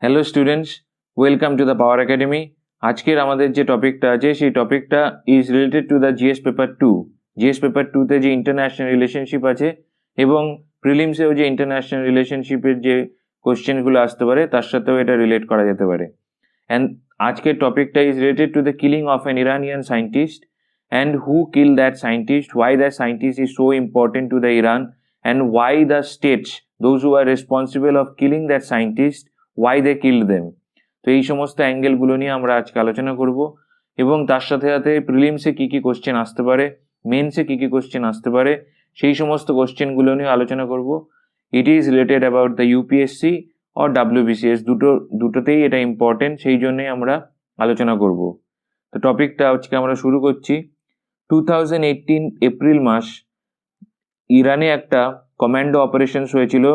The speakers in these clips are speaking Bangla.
Hello students, welcome to the power academy. আজকের আমাদের যে টপিকটা আছে সেই টপিকটা is related to the GS paper 2। GS paper 2তে যে ইন্টারন্যাশনাল রিলেশনশিপ আছে এবং প্রিলিমসেও যে ইন্টারন্যাশনাল রিলেশনশিপের যে কোশ্চেনগুলো আসতে পারে তার সাথেও এটা রিলেট করা যেতে পারে। অ্যান্ড আজকের টপিকটা is related to the killing of an Iranian scientist and who kill that scientist, why that scientist is so important to the Iran, and why the States those who are responsible of killing that scientist, why they killed them। তো এই সমস্ত অ্যাঙ্গেলগুলো নিয়ে আমরা আজকে আলোচনা করব এবং তার সাথে সাথে প্রিলিমসে কি কি কোশ্চেন আসতে পারে, মেন্সে কি কি কোশ্চেন আসতে পারে সেই সমস্ত কোশ্চেনগুলো নিয়ে আলোচনা করব। It is related about the UPSC or WBCS, দুটোতেই এটা ইম্পর্টেন্ট, সেই জন্যই আমরা আলোচনা করব। তো টপিকটা আজকে আমরা শুরু করছি। 2018 এপ্রিল মাস ইরানে একটা কমান্ডো অপারেশন হয়েছিল।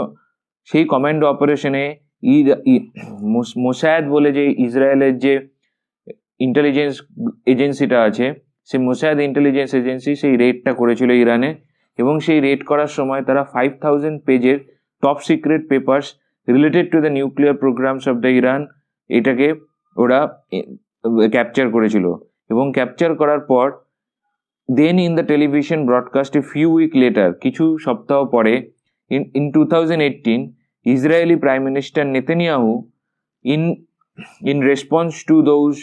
সেই কমান্ডো অপারেশনে মোসাদ বলে যে ইসরায়েলের যে ইন্টেলিজেন্স এজেন্সিটা আছে, সেই মোসাদ ইন্টেলিজেন্স এজেন্সি সেই রেডটা করেছিল ইরানে, এবং সেই রেড করার সময় তারা 5000 পেজের top secret papers related to the nuclear programs of the Iran এটাকে ওরা ক্যাপচার করেছিল। এবং ক্যাপচার করার পর then in the television broadcast a few week later, কিছু সপ্তাহ পরে, in 2018 Israeli Prime Minister Netanyahu, in response to those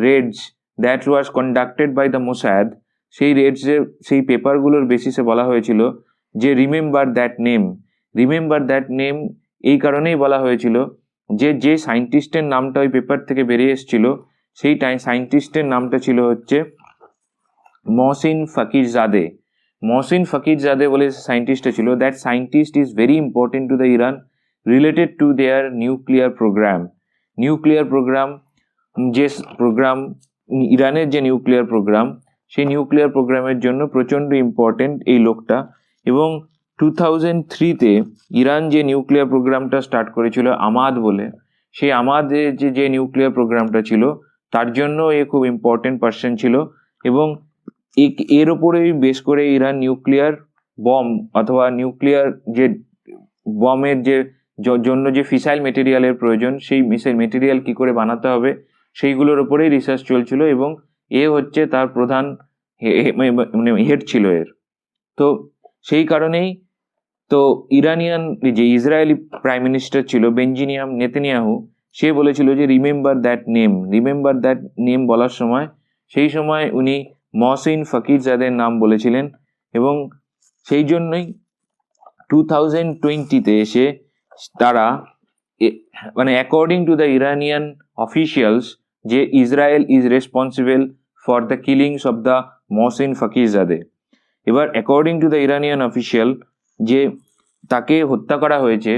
raids that was conducted by the Mossad, সেই রেডসের সেই পেপারগুলোর বেসিসে বলা হয়েছিল যে রিমেম্বার দ্যাট নেম। এই কারণেই বলা হয়েছিল যে সায়েন্টিস্টের নামটা ওই পেপার থেকে বেরিয়ে এসেছিল সেই সায়েন্টিস্টের নামটা ছিল হচ্ছে মহসিন ফকিরজাদে বলে সায়েন্টিস্টটা ছিল। That scientist is very important to the Iran related to their nuclear programme. যে প্রোগ্রাম ইরানের যে নিউক্লিয়ার প্রোগ্রাম, সেই নিউক্লিয়ার প্রোগ্রামের জন্য প্রচণ্ড ইম্পর্টেন্ট এই লোকটা। এবং 2003-তে ইরান যে নিউক্লিয়ার প্রোগ্রামটা স্টার্ট করেছিল আমাদ বলে, সেই আমাদের যে নিউক্লিয়ার প্রোগ্রামটা ছিল তার জন্য এ খুব ইম্পর্টেন্ট পার্সন ছিল। এবং এর ওপরেই বেস করে ইরান নিউক্লিয়ার বম অথবা নিউক্লিয়ার যে বমের যে জন্য যে ফিসাইল মেটেরিয়ালের প্রয়োজন, সেই মিসাইল মেটেরিয়াল কি করে বানাতে হবে সেইগুলোর ওপরেই রিসার্চ চলছিল, এবং এ হচ্ছে তার প্রধান হেড ছিল এর। তো সেই কারণেই তো যে ইসরায়েলি প্রাইম মিনিস্টার ছিল বেঞ্জিনিয়াম নেতানিয়াহু, সে বলেছিল যে রিমেম্বার দ্যাট নেম বলার সময় সেই সময় উনি মহসিন ফকিরজাদের নাম বলেছিলেন। এবং সেই জন্যই 2020-তে এসে তারা according to the Iranian officials যে Israel is responsible for the killings of the Mohsen Fakhrizadeh. এবার according to the Iranian official যে তাকে হত্যা করা হয়েছে,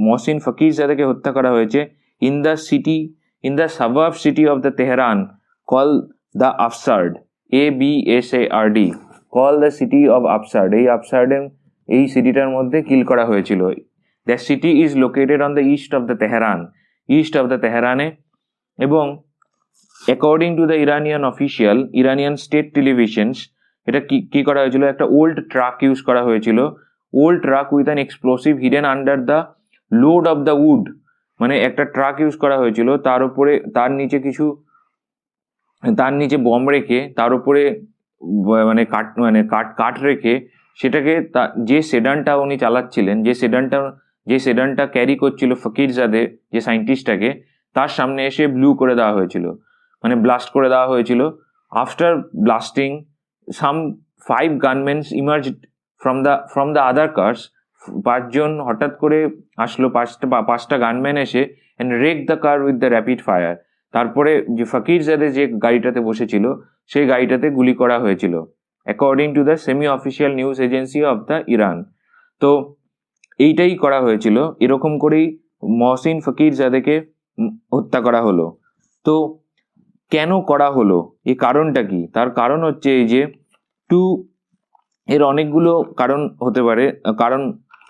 মহসিন ফকিরজাদেকে হত্যা করা হয়েছে in the suburb city of the Tehran call the Absard, ABSARD, call the city of Absard. এই সিটিটার মধ্যে কিল করা হয়েছিল। The city is located on the east of the তেহরানে। এবং according to the Iranian state televisions, এটা কি করা হয়েছিল, একটা ওল্ড ট্রাক ইউজ করা হয়েছিল, old truck with an explosive hidden under the load of the wood. একটা ট্রাক ইউজ করা হয়েছিল, তার নিচে বম রেখে, তার উপরে কাঠ রেখে সেটাকে যে সেডানটা উনি চালাচ্ছিলেন, যে সেডানটা ক্যারি করছিল ফকিরজাদে যে সায়েন্টিস্টটাকে, তার সামনে এসে ব্লাস্ট করে দেওয়া হয়েছিল। After blasting some 5 gunmen emerged from the other cars. 5 জন হঠাৎ করে আসলো, 5টা গানম্যান এসে and wrecked the car with the rapid fire. তারপরে যে ফকিরজাদে যে গাড়িটাতে বসেছিল সেই গাড়িটাতে গুলি করা হয়েছিল, according to the semi official news agency of the Iran. তো এইটাই করা হয়েছিল, এরকম করেই মহসিন ফকিরজাদেকে হত্যা করা হলো। তো কেন করা হলো, এই কারণটা কি? তার কারণ হচ্ছে এই যে এর অনেকগুলো কারণ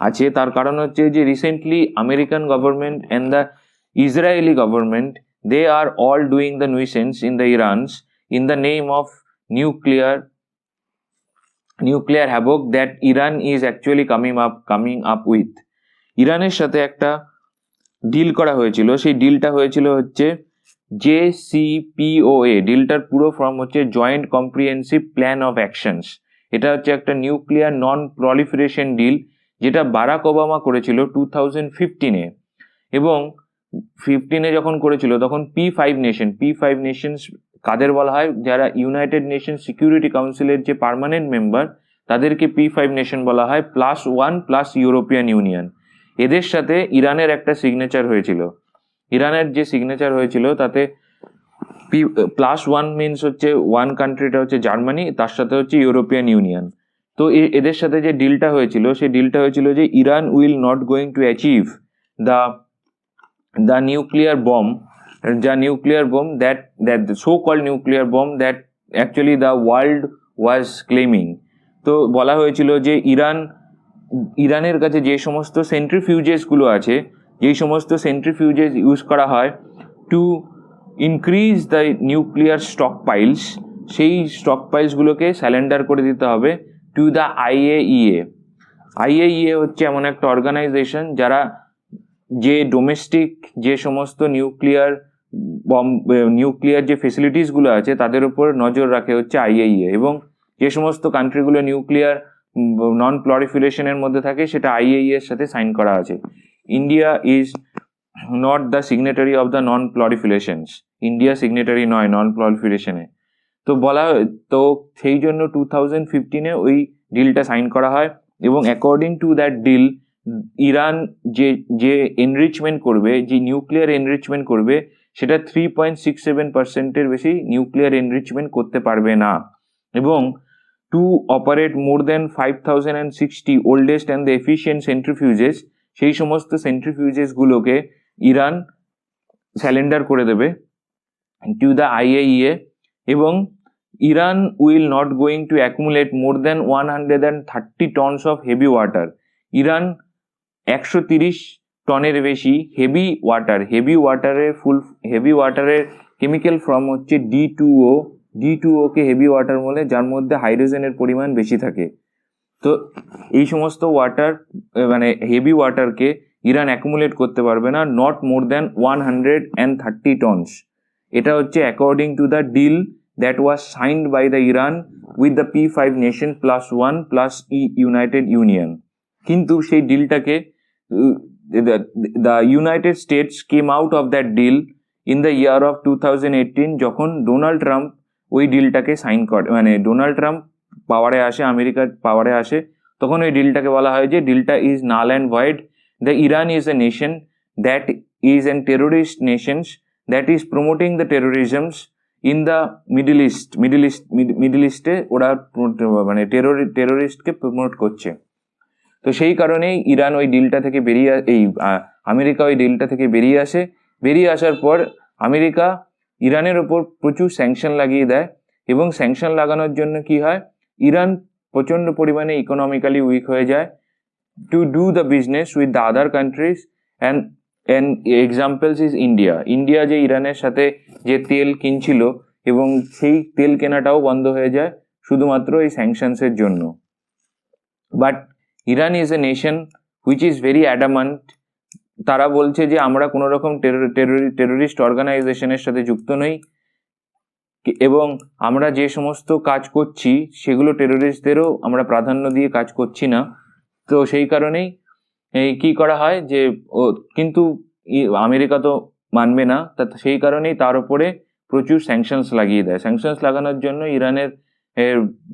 আছে। তার কারণ হচ্ছে যে recently American government and the Israeli government, they are all doing the nuisance in the Irans in the name of nuclear havoc that Iran is actually coming up with. ইরানের সাথে একটা ডিল করা হয়েছিল, সেই ডিলটা হয়েছিল হচ্ছে JCPOA। ডিলটার পুরো ফর্ম হচ্ছে joint comprehensive plan of actions. এটা হচ্ছে একটা নিউক্লিয়ার নন প্রলিফারেশন ডিল, যেটা বারাক ওবামা করেছিল 2015-এ। এবং 15-এ যখন করেছিল তখন P5 নেশনস কাদের বলা হয়? যারা ইউনাইটেড নেশন সিকিউরিটি কাউন্সিলের যে পার্মানেন্ট মেম্বার, তাদেরকে P5 নেশন বলা হয়, +1 প্লাস ইউরোপিয়ান ইউনিয়ন। এদের সাথে ইরানের একটা সিগনেচার হয়েছিল। ইরানের যে সিগনেচার হয়েছিল তাতে +1 মিনস হচ্ছে ওয়ান কান্ট্রিটা হচ্ছে জার্মানি, তার সাথে হচ্ছে ইউরোপিয়ান ইউনিয়ন। তো এদের সাথে যে ডিলটা হয়েছিল, সেই ডিলটা হয়েছিল যে Iran will not going to achieve the nuclear bomb that the so called nuclear bomb that actually the world was claiming। তো বলা হয়েছিল যে ইরানের কাছে যে সমস্ত সেন্ট্রিফিউজেস গুলো আছে, যেই সমস্ত সেন্ট্রিফিউজেস ইউজ করা হয় to increase the nuclear stock piles, সেই স্টক পাইলসগুলোকে স্যালেন্ডার করে দিতে হবে টু দ্য IAEA হচ্ছে এমন একটা অর্গানাইজেশন যারা যে ডোমেস্টিক যে সমস্ত নিউক্লিয়ার যে ফেসিলিটিসগুলো আছে তাদের উপর নজর রাখে হচ্ছে IAEA। এবং যে সমস্ত কান্ট্রিগুলো নিউক্লিয়ার নন প্রলিফারেশনের মধ্যে থাকে সেটা IAEA এর সাথে সাইন করা আছে। India is not the signatory of the non proliferations. India signatory নয় নন প্রলিফারেশনে। তো সেই জন্য 2015-এ ওই ডিলটা সাইন করা হয়। এবং according to that deal, Iran যে এনরিচমেন্ট করবে, যে নিউক্লিয়ার এনরিচমেন্ট করবে, সেটা 3.67%-এর বেশি নিউক্লিয়ার এনরিচমেন্ট করতে পারবে না। এবং to operate more than 5060 oldest and the efficient centrifuges, সেই সমস্ত সেন্ট্রিফিউজেসগুলোকে ইরান স্যালেন্ডার করে দেবে টু দ্য IAEA। এবং Iran will not going to accumulate more than 130 tons of heavy water. Iran 130 টনের বেশি হেভি ওয়াটারের কেমিক্যাল ফর্ম হচ্ছে D2O কে হেভি ওয়াটার বলে, যার মধ্যে হাইড্রোজেনের পরিমাণ বেশি থাকে। তো এই সমস্ত ওয়াটার মানে হেভি ওয়াটারকে ইরান অ্যাকুমুলেট করতে পারবে না, নট মোর দ্যান 130 টনস। এটা হচ্ছে according to the deal that was signed by the Iran with the P5 nation +1 plus united union. কিন্তু সেই ডিলটাকে the United States came out of that deal in the year of 2018, যখন ডোনাল্ড ট্রাম্প ওই ডিলটাকে সাইন করে, মানে ডোনাল্ড ট্রাম্প আমেরিকার পাওয়ারে আসে, তখন ওই ডিলটাকে বলা হয় যে ডিলটা is null and void. The Iran is a nation that is an terrorist nations that is promoting the terrorisms in the middle ইস্টে ওরা মানে টেরোরিস্টকে প্রমোট করছে। তো সেই কারণেই ইরান ওই ডিলটা থেকে আমেরিকা ওই ডিলটা থেকে বেরিয়ে আসার পর আমেরিকা ইরানের ওপর প্রচুর স্যাংশন লাগিয়ে দেয়। এবং স্যাংশন লাগানোর জন্য কি হয়, ইরান প্রচন্ড পরিমাণে ইকোনমিক্যালি উইক হয়ে যায় two do the business with the other countries. And examples is India যে ইরানের সাথে যে তেল কিনছিল, এবং সেই তেল কেনাটাও বন্ধ হয়ে যায় শুধুমাত্র এই স্যাংশনসের জন্য। But Iran is a nation which is very adamant. তারা বলছে যে আমরা কোনো রকম টেরোরিস্ট অর্গানাইজেশনের সাথে যুক্ত নই, এবং আমরা যে সমস্ত কাজ করছি সেগুলো টেরোরিস্টদেরও আমরা প্রাধান্য দিয়ে কাজ করছি না। তো সেই কারণেই কি করা হয় যে কিন্তু আমেরিকা তো মানবে না, সেই কারণেই তার উপরে প্রচুর স্যাংশনস লাগিয়ে দেয়। স্যাংশনস লাগানোর জন্য ইরানের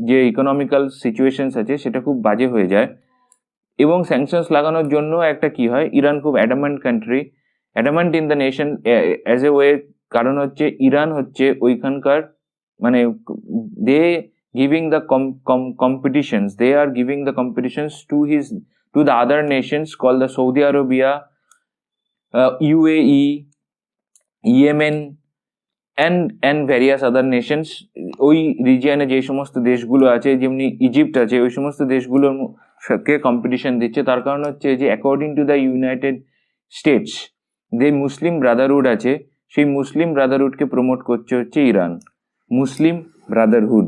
যে ইকোনমিক্যাল সিচুয়েশনস আছে সেটা খুব বাজে হয়ে যায়। এবং স্যাংশনস লাগানোর জন্য একটা কি হয়, ইরান খুব adamant in the nation as a way. কারণ হচ্ছে ইরান হচ্ছে ওইখানকার মানে they giving the competitions to the other nations call the Saudi Arabia, UAE, Yemen and various other nations। ওই রিজিয়নে যে সমস্ত দেশগুলো আছে, যেমনি ইজিপ্ট আছে, ওই সমস্ত দেশগুলোর সাথে কম্পিটিশন দিচ্ছে। তার কারণ হচ্ছে যে according to the United states যে মুসলিম ব্রাদারহুড আছে, সেই মুসলিম ব্রাদারহুডকে প্রমোট করছে হচ্ছে ইরান। মুসলিম ব্রাদারহুড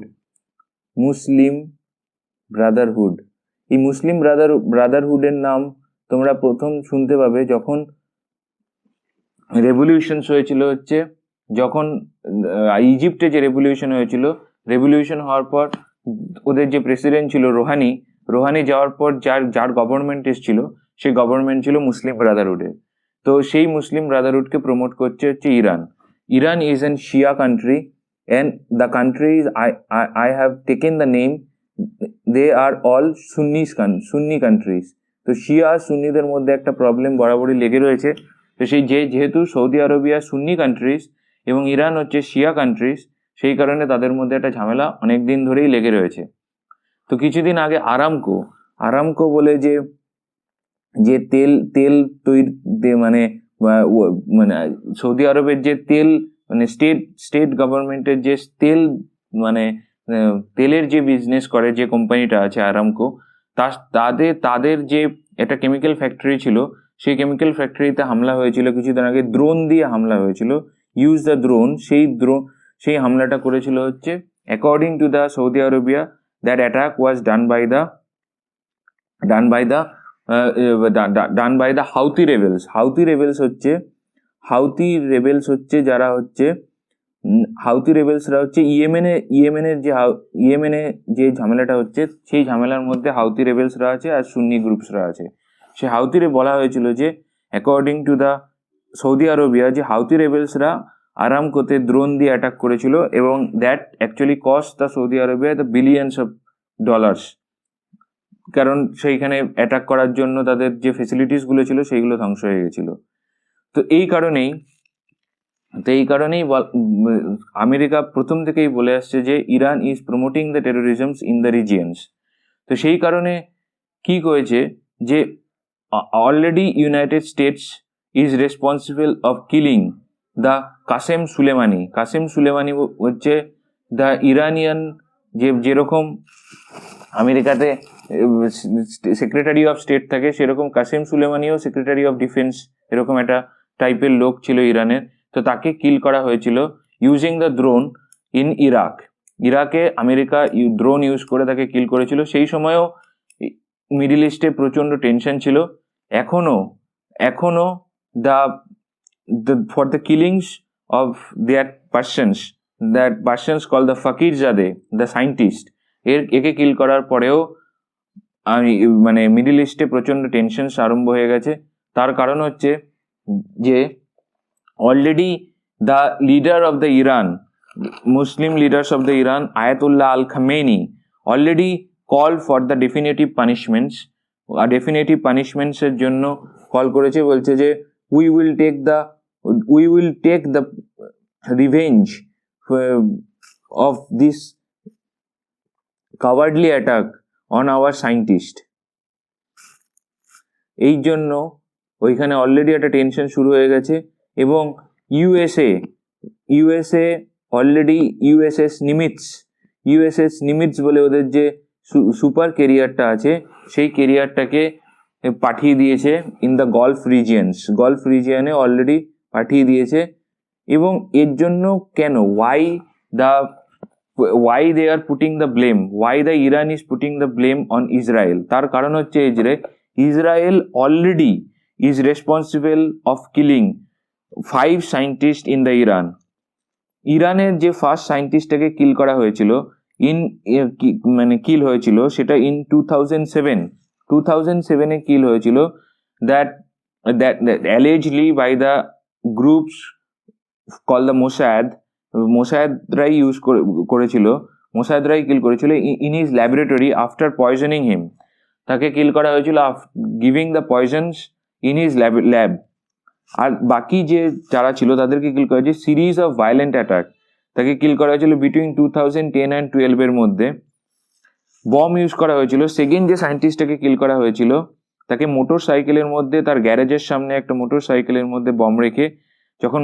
এই মুসলিম ব্রাদারহুডের নাম তোমরা প্রথম শুনতে পাবে যখন রেভলিউশনস হয়েছিল হচ্ছে যখন ইজিপ্টে যে রেভলিউশন হয়েছিল, রেভলিউশন হওয়ার পর ওদের যে প্রেসিডেন্ট ছিল রোহানি যাওয়ার পর যার গভর্নমেন্ট এসেছিল সেই গভর্নমেন্ট ছিল মুসলিম ব্রাদারহুডের। তো সেই মুসলিম ব্রাদারহুডকে প্রমোট করছে হচ্ছে Iran. Iran is an Shia country and the countries I have taken the name, they are all Sunni countries. তো শিয়া সুন্নিদের মধ্যে একটা প্রবলেম বরাবরই লেগে রয়েছে। তো সেই যেহেতু সৌদি আরবিয়া সুন্নি কান্ট্রিজ এবং ইরান হচ্ছে শিয়া কান্ট্রিজ, সেই কারণে তাদের মধ্যে একটা ঝামেলা অনেক দিন ধরেই লেগে রয়েছে। তো কিছুদিন আগে আরামকো বলে যে তেল তৈরি মানে সৌদি আরবের যে তেল মানে স্টেট গভর্নমেন্টের যে তেলের যে বিজনেস করে যে কোম্পানিটা আছে আরামকো, তাদের যে একটা কেমিক্যাল ফ্যাক্টরি ছিল, সেই কেমিক্যাল ফ্যাক্টরিতে হামলা হয়েছিল কিছুদিন আগে, ড্রোন দিয়ে হামলা হয়েছিল, ইউজ দ্য ড্রোন। সেই হামলাটা করেছিল হচ্ছে according to the Saudi Arabia, that attack was done by the Houthi rebels যারা হচ্ছে হাউথি রেবেলসরা হচ্ছে ইয়েমেনে যে ঝামেলাটা হচ্ছে সেই ঝামেলার মধ্যে হাউথি রেবেলসরা আছে আর সুন্নি গ্রুপসরা আছে। সে হাউথিরে বলা হয়েছিল যে অ্যাকর্ডিং টু দ্য সৌদি আরবিয়া যে হাউথি রেবেলসরা আরামকোতে ড্রোন দিয়ে অ্যাটাক করেছিল এবং that actually cost the Saudi আরবিয়া the billions of dollars, কারণ সেইখানে অ্যাটাক করার জন্য তাদের যে ফেসিলিটিসগুলো ছিল সেইগুলো ধ্বংস হয়ে গেছিল। তো এই কারণেই আমেরিকা প্রথম থেকেই বলে আসছে যে Iran is promoting the terrorisms in the regions. তো সেই কারণে কি করেছে যে already United States is responsible of killing the Qasem Soleimani হচ্ছে দ্য ইরানিয়ান, যেরকম আমেরিকাতে সেক্রেটারি অফ স্টেট থাকে সেরকম কাসেম সুলেমানিও সেক্রেটারি অফ ডিফেন্স এরকম একটা টাইপের লোক ছিল ইরানের। তো তাকে কিল করা হয়েছিল ইউজিং দ্য ড্রোন ইন ইরাকে আমেরিকা ড্রোন ইউজ করে তাকে কিল করেছিল। সেই সময়ও মিডল ইস্টে প্রচন্ড টেনশন ছিল। এখনো for the killings of that persons call the Fakhrizadeh the scientist, একে কিল করার পরেও মানে মিডল ইস্টে প্রচন্ড টেনশন আরম্ভ হয়ে গেছে। তার কারণ হচ্ছে যে already the leader of the Iran, Muslim leaders of the Iran, Ayatollah Al Khamenei already call for the definitive পানিশমেন্টসের জন্য কল করেছে। বলছে যে we will take the revenge of this cowardly attack on our scientist. এই জন্য ওইখানে অলরেডি একটা টেনশন শুরু হয়ে গেছে। এবং ইউএসএ অলরেডি ইউএসএস নিমিটস বলে ওদের যে সুপার ক্যারিয়ারটা আছে সেই ক্যারিয়ারটাকে পাঠিয়ে দিয়েছে ইন দ্য গলফ রিজিয়নে অলরেডি পাঠিয়ে দিয়েছে। এবং এর জন্য কেন why they are putting the blame, why the Iran is putting the blame on Israel, তার কারণ হচ্ছে Israel already is responsible of killing 5 scientists in the ইরানের যে ফার্স্ট সায়েন্টিস্টটাকে কিল করা হয়েছিল কিল হয়েছিল সেটা ইন 2007 কিল হয়েছিল, that allegedly by the groups called the মোসাদরাই কিল করেছিল in his laboratory after poisoning him. তাকে কিল করা হয়েছিল giving the poisons in his lab. আর বাকি যারা ছিল তাদেরকে কিল করা হয়েছে সিরিজ অফ ভায়োলেন্ট অ্যাটাক। তাকে কিল করা হয়েছিল বিটুইন 2010 and 12 এর মধ্যে। বম ইউজ করা হয়েছিল। সেকেন্ড যে সায়েন্টিস্টটাকে কিল করা হয়েছিল তাকে মোটর সাইকেলের মধ্যে, তার গ্যারেজের সামনে একটা মোটর সাইকেলের মধ্যে বম রেখে যখন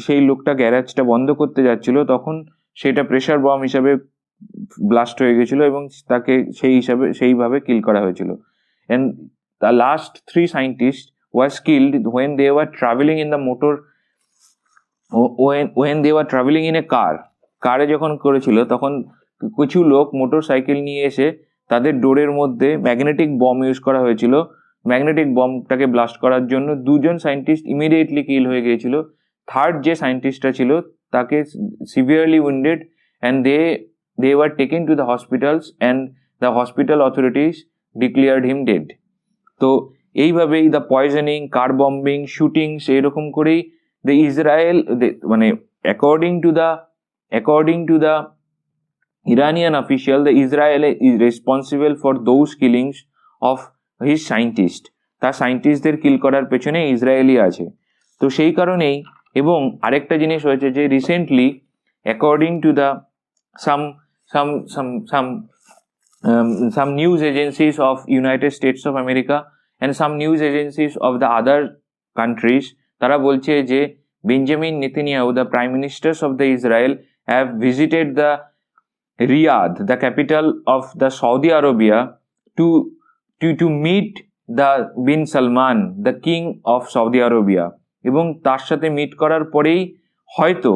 সেই লোকটা গ্যারেজটা বন্ধ করতে যাচ্ছিল তখন সেটা প্রেসার বম হিসাবে ব্লাস্ট হয়ে গেছিল এবং তাকে সেইভাবে কিল করা হয়েছিল। and the last 3 scientists was killed when they were traveling in the কারে যখন করেছিল তখন কিছু লোক মোটর সাইকেল নিয়ে এসে তাদের ডোরের মধ্যে ম্যাগনেটিক বম ইউজ করা হয়েছিল ম্যাগনেটিক বমটাকে ব্লাস্ট করার জন্য 2জন সায়েন্টিস্ট ইমিডিয়েটলি কিল হয়ে গিয়েছিল। থার্ড যে সায়েন্টিস্টটা ছিল তাকে severely wounded and they were taken to the hospitals and the hospital authorities declared him dead. তো এইভাবেই the poisoning, car bombing, shootings এরকম করেই দ্য ইসরায়েল মানে according to the Iranian official, the Israel is responsible for those killings of his scientist. তার সায়েন্টিস্টদের কিল করার পেছনে ইসরায়েলি আছে। তো সেই কারণেই, এবং আরেকটা জিনিস হয়েছে যে recently according to the some news agencies of United States of America and some news agencies of the other countries, তারা বলছে যে Benjamin Netanyahu, the prime ministers of the Israel, have visited the Riyadh, the capital of the Saudi Arabia, to meet the bin Salman, the king of Saudi Arabia, এবং তার সাথে মিট করার পরেই হয়তো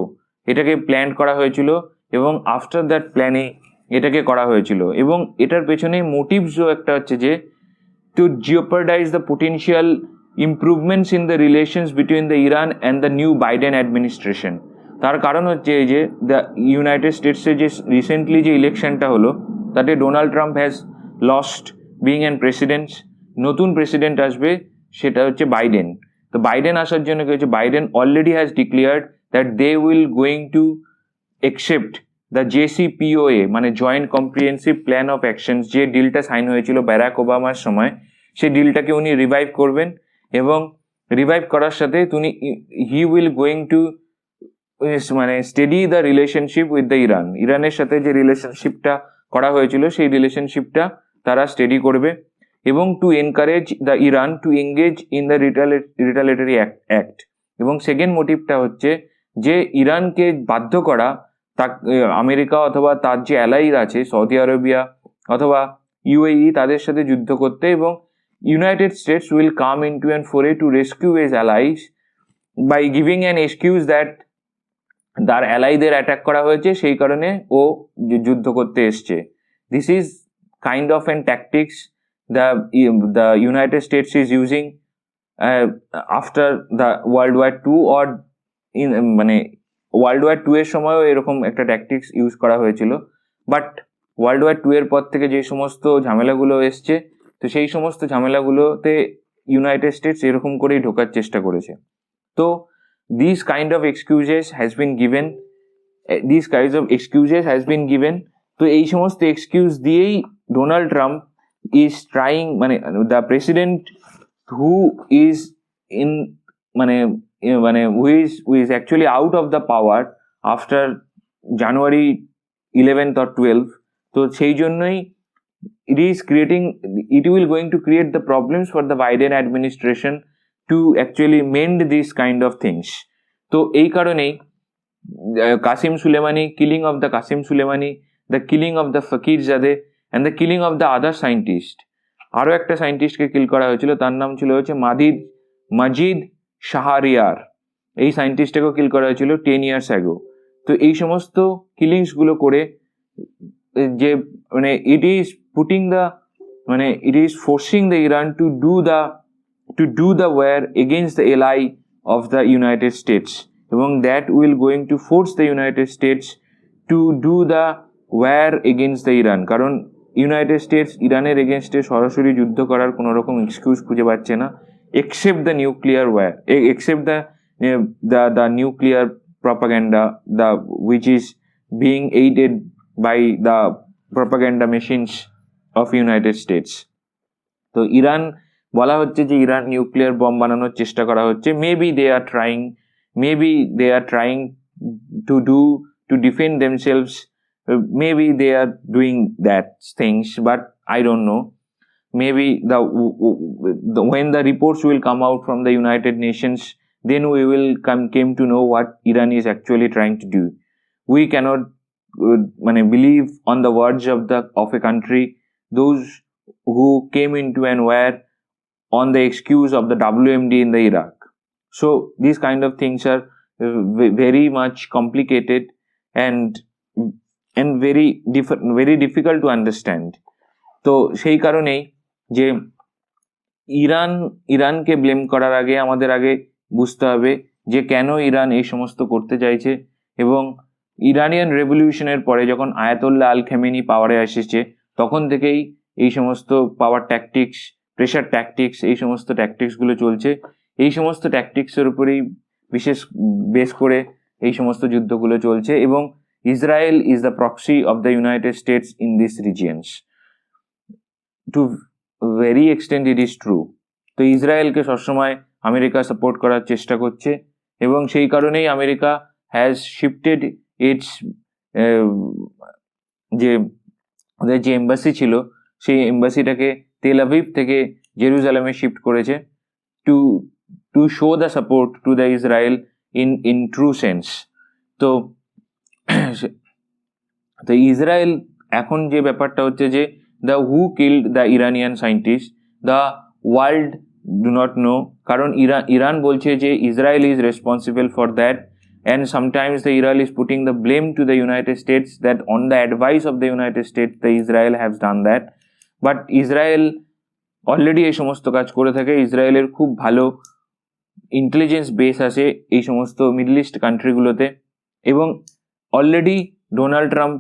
এটাকে প্ল্যান করা হয়েছিল এবং আফটার দ্যাট প্ল্যানে এটাকে করা হয়েছিল। এবং এটার পেছনে মোটিভসও একটা হচ্ছে যে to jeopardize the potential improvements in the relations between the Iran and the new Biden administration. তার কারণ হচ্ছে এই যে দ্য ইউনাইটেড স্টেটসে যে রিসেন্টলি যে ইলেকশনটা হলো তাতে Donald Trump has lost being an president. নতুন প্রেসিডেন্ট আসবে, সেটা হচ্ছে বাইডেন। তো বাইডেন আসার জন্য কি হচ্ছে, Biden already has declared that they will going to accept the JCPOA, মানে joint comprehensive plan of action, যে ডিলটা সাইন হয়েছিল ব্যারাক ওবামার সময়, সেই ডিলটাকে উনি রিভাইভ করবেন। এবং রিভাইভ করার সাথে হি উইল গোয়িং টু মানে steady the relationship with the ইরানের সাথে যে রিলেশনশিপটা করা হয়েছিল সেই রিলেশনশিপটা তারা স্টেডি করবে, এবং to encourage the Iran to engage in the retaliatory act. এবং সেকেন্ড মোটিভটা হচ্ছে যে ইরানকে বাধ্য করা আমেরিকা অথবা তার যে অ্যালাইজ আছে সৌদি আরবিয়া অথবা UAE তাদের সাথে যুদ্ধ করতে, এবং United States will come into an fore to rescue his allies by giving an excuse that তার অ্যালাইদের অ্যাটাক করা হয়েছে, সেই কারণে ও যুদ্ধ করতে এসছে। This is kind of an tactics the United States is using after the World War two, or মানে ওয়ার্ল্ড ওয়ার 2 এর সময়ও এরকম একটা ট্যাকটিক্স ইউজ করা হয়েছিল। বাট ওয়ার্ল্ড ওয়ার 2 এর পর থেকে যে সমস্ত ঝামেলাগুলো এসছে, তো সেই সমস্ত ঝামেলাগুলোতে ইউনাইটেড স্টেটস এরকম করেই ঢোকার চেষ্টা করেছে। তো these kind of excuses has been given, তো এই সমস্ত এক্সকিউজ দিয়েই ডোনাল্ড ট্রাম্প ইজ ট্রাইং, মানে the president who is in মানে who is actually out of the power after January 11th or 12th, তো সেই জন্যই it will going to create the problems for the Biden administration to actually mend these kind of things. তো এই কারণেই Qasim Soleimani, killing of the Qasim Soleimani, the killing of the Fakhrizadeh and the killing of the other scientist, আরও একটা সায়েন্টিস্টকে কিল করা হয়েছিল, তার নাম ছিল হচ্ছে মাজিদ শাহরিয়ার। এই সায়েন্টিস্টটাকেও কিল করা হয়েছিল 10 years ago। তো এই সমস্ত কিলিংসগুলো করে যে মানে it is forcing the Iran to do the war against the ally of the United States, এবং that will going to force the United States to do the war against the Iran, কারণ ইউনাইটেড স্টেটস ইরানের এগেনস্টে সরাসরি যুদ্ধ করার কোনো রকম এক্সকিউজ খুঁজে পাচ্ছে না, except the nuclear war, except the nuclear propaganda, which is being aided by the propaganda machines of United States. তো ইরান বলা হচ্ছে যে ইরান নিউক্লিয়ার বম বানানোর চেষ্টা করা হচ্ছে। Maybe they are trying to defend themselves, maybe they are doing that things, but I don't know. Maybe when the reports will come out from the United Nations, then we will came to know what Iran is actually trying to do. We cannot believe on the words of a country those who came into an war on the excuse of the WMD in the Iraq. So these kind of things are very much complicated and very difficult to understand. তো সেই কারণেই যে ইরানকে ব্লেম করার আগে আমাদের আগে বুঝতে হবে যে কেন ইরান এই সমস্ত করতে চাইছে, এবং ইরানিয়ান রেভলিউশনের পরে যখন আয়াতুল্লাহ আল খামেনি পাওয়ারে এসেছে তখন থেকেই এই সমস্ত পাওয়ার ট্যাকটিক্স, প্রেশার ট্যাকটিক্স, এই সমস্ত ট্যাকটিক্সগুলো চলছে। এই সমস্ত ট্যাকটিক্সের উপরেই বিশেষ বেস করে এই সমস্ত যুদ্ধগুলো চলছে, এবং Israel is the proxy of the United States in this regions. To very extent it is true. তো ইসরায়েলকে সবসময় আমেরিকা সাপোর্ট করার চেষ্টা করছে, এবং সেই কারণেই আমেরিকা হ্যাজ শিফটেড ইটস যে ওদের যে এম্বাসি ছিল সেই এম্বাসিটাকে তেল আভিভ থেকে জেরুজালেমে শিফট করেছে to to show the support to the Israel in true sense. তো তো ইসরায়েল এখন যে ব্যাপারটা হচ্ছে যে the who killed the Iranian scientist, the world do not know, কারণ ইরান বলছে যে Israel is responsible for that, and sometimes the Israel is putting the blame to the United States that on the advice of the United States the Israel has done that, but Israel already এই সমস্ত কাজ করে থাকে। ইসরায়েলের খুব ভালো ইন্টেলিজেন্স বেস আছে এই সমস্ত মিডল ইস্ট কান্ট্রিগুলোতে, এবং অলরেডি ডোনাল্ড ট্রাম্প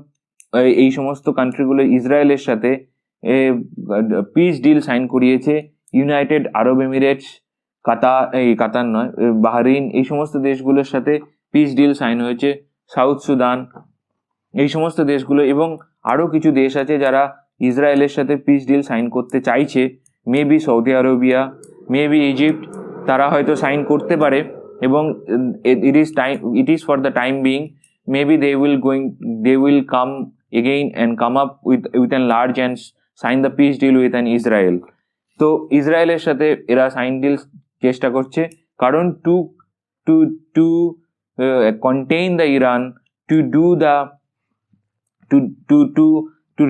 এই সমস্ত কান্ট্রিগুলো ইসরায়েলের সাথে পিস ডিল সাইন করিয়েছে। ইউনাইটেড আরব এমিরেটস, কাতার নয়, বাহরিন, এই সমস্ত দেশগুলোর সাথে পিস ডিল সাইন হয়েছে। সাউথ সুদান, এই সমস্ত দেশগুলো, এবং আরও কিছু দেশ আছে যারা ইসরায়েলের সাথে পিস ডিল সাইন করতে চাইছে। Maybe Saudi Arabia, maybe Egypt, তারা হয়তো সাইন করতে পারে, এবং it is for the time being. Maybe they will come again and come up with an large and sign the peace deal with an Israel. তো ইসরায়েলের সাথে এরা সাইন ডিল চেষ্টা করছে, কারণ two contain the Iran, to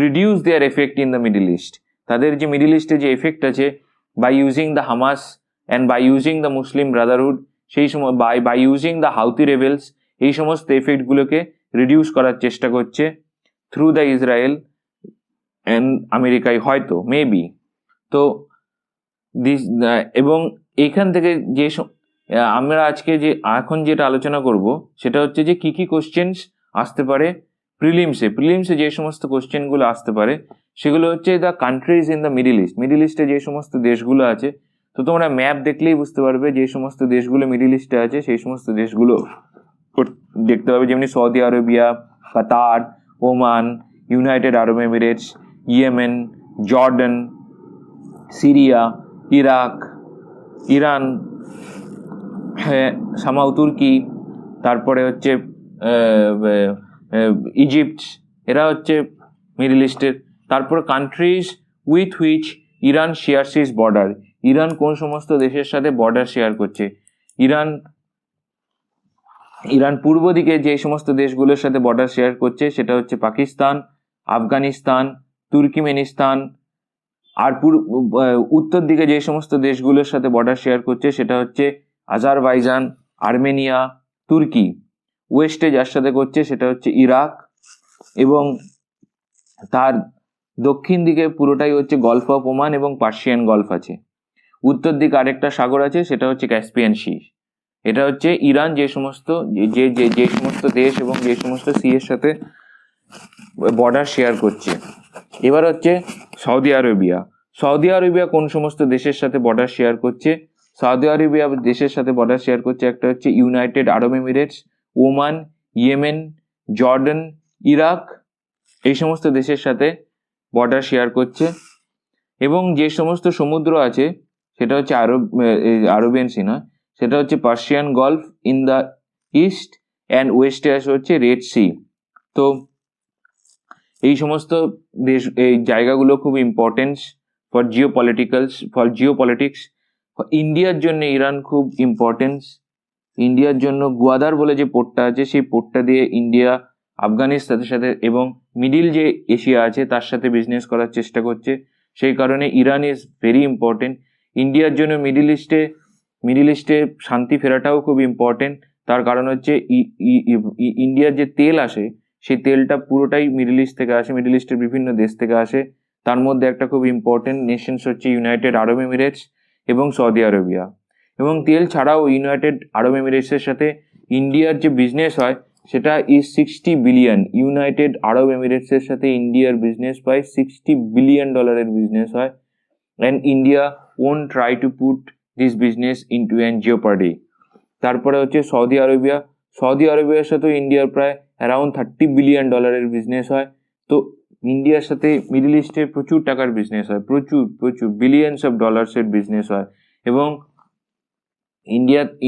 reduce their effect in the Middle East. তাদের যে মিডল ইস্টে যে এফেক্ট আছে, by using the Hamas and by using the Muslim Brotherhood, সেই সময় by using the Houthi rebels, এই সমস্ত এফেক্টগুলোকে রিডিউস করার চেষ্টা করছে থ্রু দ্য ইসরায়েল অ্যান্ড আমেরিকায়, হয়তো মেবি। তো এবং এইখান থেকে যে আমরা আজকে যে এখন যেটা আলোচনা করব সেটা হচ্ছে যে কি কোশ্চেন্স আসতে পারে প্রিলিমসে যে সমস্ত কোশ্চেনগুলো আসতে পারে সেগুলো হচ্ছে the countries in the middle ইস্টে যে সমস্ত দেশগুলো আছে। তো তোমরা ম্যাপ দেখলেই বুঝতে পারবে যে সমস্ত দেশগুলো মিডল ইস্টে আছে সেই সমস্ত দেশগুলো দেখতে পাবে, যেমনি Saudi Arabia, Qatar, Oman, United Arab Emirates, Yemen, Jordan, Syria, Iraq, Iran, সামাউ তুর্কি, তারপরে হচ্ছে ইজিপ্ট, এরা হচ্ছে মিডল ইস্টের। তারপরে countries with which Iran shares is border, Iran কোন সমস্ত দেশের সাথে বর্ডার শেয়ার করছে। ইরান পূর্ব দিকে যে সমস্ত দেশগুলোর সাথে বর্ডার শেয়ার করছে সেটা হচ্ছে পাকিস্তান, আফগানিস্তান, তুর্কিমেনিস্তান, আর উত্তর দিকে যে সমস্ত দেশগুলোর সাথে বর্ডার শেয়ার করছে সেটা হচ্ছে আজারবাইজান, আর্মেনিয়া, তুর্কি। ওয়েস্টে যার সাথে করছে সেটা হচ্ছে ইরাক, এবং তার দক্ষিণ দিকে পুরোটাই হচ্ছে গলফ অফ ওমান এবং পার্সিয়ান গলফ আছে। উত্তর দিকে আরেকটা সাগর আছে সেটা হচ্ছে ক্যাসপিয়ান সি। এটা হচ্ছে ইরান যে সমস্ত দেশ এবং যে সমস্ত সি এর সাথে বর্ডার শেয়ার করছে। এবার হচ্ছে সৌদি আরবিয়া কোন সমস্ত দেশের সাথে বর্ডার শেয়ার করছে। সৌদি আরবিয়া দেশের সাথে বর্ডার শেয়ার করছে একটা হচ্ছে United Arab Emirates, Oman, Yemen, Jordan, Iraq, এই সমস্ত দেশের সাথে বর্ডার শেয়ার করছে। এবং যে সমস্ত সমুদ্র আছে সেটা হচ্ছে আরবিয়ান সি নয়, সেটা হচ্ছে Persian Gulf in the east, and ওয়েস্টে আসে হচ্ছে রেড সি। তো এই সমস্ত এই জায়গাগুলো খুব ইম্পর্টেন্স ফর জিওপলিটিক্স। ইন্ডিয়ার জন্য ইরান খুব ইম্পর্টেন্স। ইন্ডিয়ার জন্য গোয়াদার বলে যে পোর্টটা আছে সেই পোর্টটা দিয়ে ইন্ডিয়া আফগানিস্তানের সাথে এবং মিডিল যে এশিয়া আছে তার সাথে বিজনেস করার চেষ্টা করছে। সেই কারণে ইরান ইজ ভেরি ইম্পর্টেন্ট ইন্ডিয়ার জন্য। মিডিল ইস্টে শান্তি ফেরাটাও খুব ইম্পর্টেন্ট। তার কারণ হচ্ছে ইন্ডিয়ার যে তেল আসে সেই তেলটা পুরোটাই মিডল ইস্ট থেকে আসে, মিডল ইস্টের বিভিন্ন দেশ থেকে আসে। তার মধ্যে একটা খুব ইম্পর্টেন্ট নেশনস হচ্ছে ইউনাইটেড আরব এমিরেটস, এবং সৌদি আরবিয়া। এবং তেল ছাড়াও ইউনাইটেড আরব এমিরেটসের সাথে ইন্ডিয়ার যে বিজনেস হয় সেটা ইজ 60 বিলিয়ন। ইউনাইটেড আরব এমিরেটসের সাথে ইন্ডিয়ার বিজনেস প্রায় $60 বিলিয়ন বিজনেস হয়। And India won't try to put this business into an jeopardy. তারপরে হচ্ছে সৌদি আরবিয়া। সৌদি আরবিয়ার সাথে ইন্ডিয়ার প্রায় অ্যারাউন্ড $30 বিলিয়ন বিজনেস হয়। তো ইন্ডিয়ার সাথে মিডল ইস্টে প্রচুর টাকার বিজনেস হয়, প্রচুর প্রচুর বিলিয়নস অফ ডলার্সের বিজনেস হয়। এবং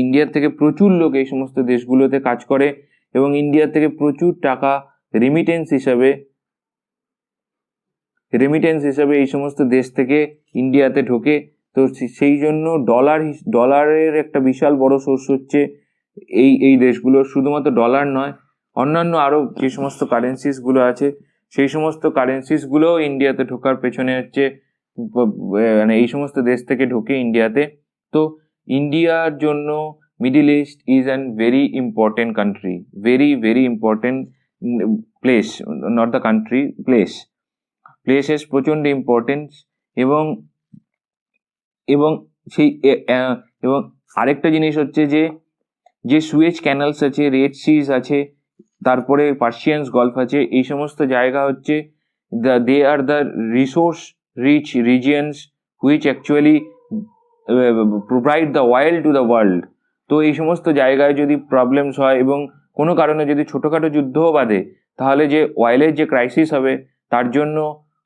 ইন্ডিয়ার থেকে প্রচুর লোক এই সমস্ত দেশগুলোতে কাজ করে এবং ইন্ডিয়ার থেকে প্রচুর টাকা রেমিটেন্স হিসাবে এই সমস্ত দেশ থেকে ইন্ডিয়াতে ঢোকে। তো সেই জন্য ডলারের একটা বিশাল বড় সোর্স হচ্ছে এই দেশগুলোর। শুধুমাত্র ডলার নয়, অন্যান্য আরো যে সমস্ত কারেন্সিসগুলো আছে সেই সমস্ত কারেন্সিসগুলোও ইন্ডিয়াতে ঢোকার পেছনে হচ্ছে মানে এই সমস্ত দেশ থেকে ঢোকে ইন্ডিয়াতে। তো ইন্ডিয়ার জন্য middle east is an very important country, very very important place, not the country, places প্রচন্ড ইম্পর্টেন্স। এবং সেই এবং আরেকটা জিনিস হচ্ছে যে সুয়েজ ক্যানালস আছে, রেড সিজ আছে, তারপরে পার্সিয়ান গলফ আছে, এই সমস্ত জায়গা হচ্ছে they are the resource rich regions which actually provide the oil to the world. তো এই সমস্ত জায়গায় যদি প্রবলেমস হয় এবং কোনো কারণে যদি ছোটোখাটো যুদ্ধও বাঁধে, তাহলে যে অয়েলের যে ক্রাইসিস হবে তার জন্য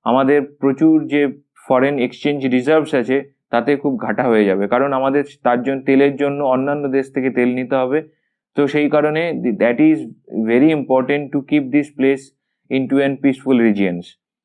আমাদের প্রচুর যে ফরেন এক্সচেঞ্জ রিজার্ভস আছে তাতে খুব ঘাটা হয়ে যাবে, কারণ আমাদের তার জন্য তেলের জন্য অন্যান্য দেশ থেকে তেল নিতে হবে। তো সেই কারণে that is very important to keep this place into an peaceful regions.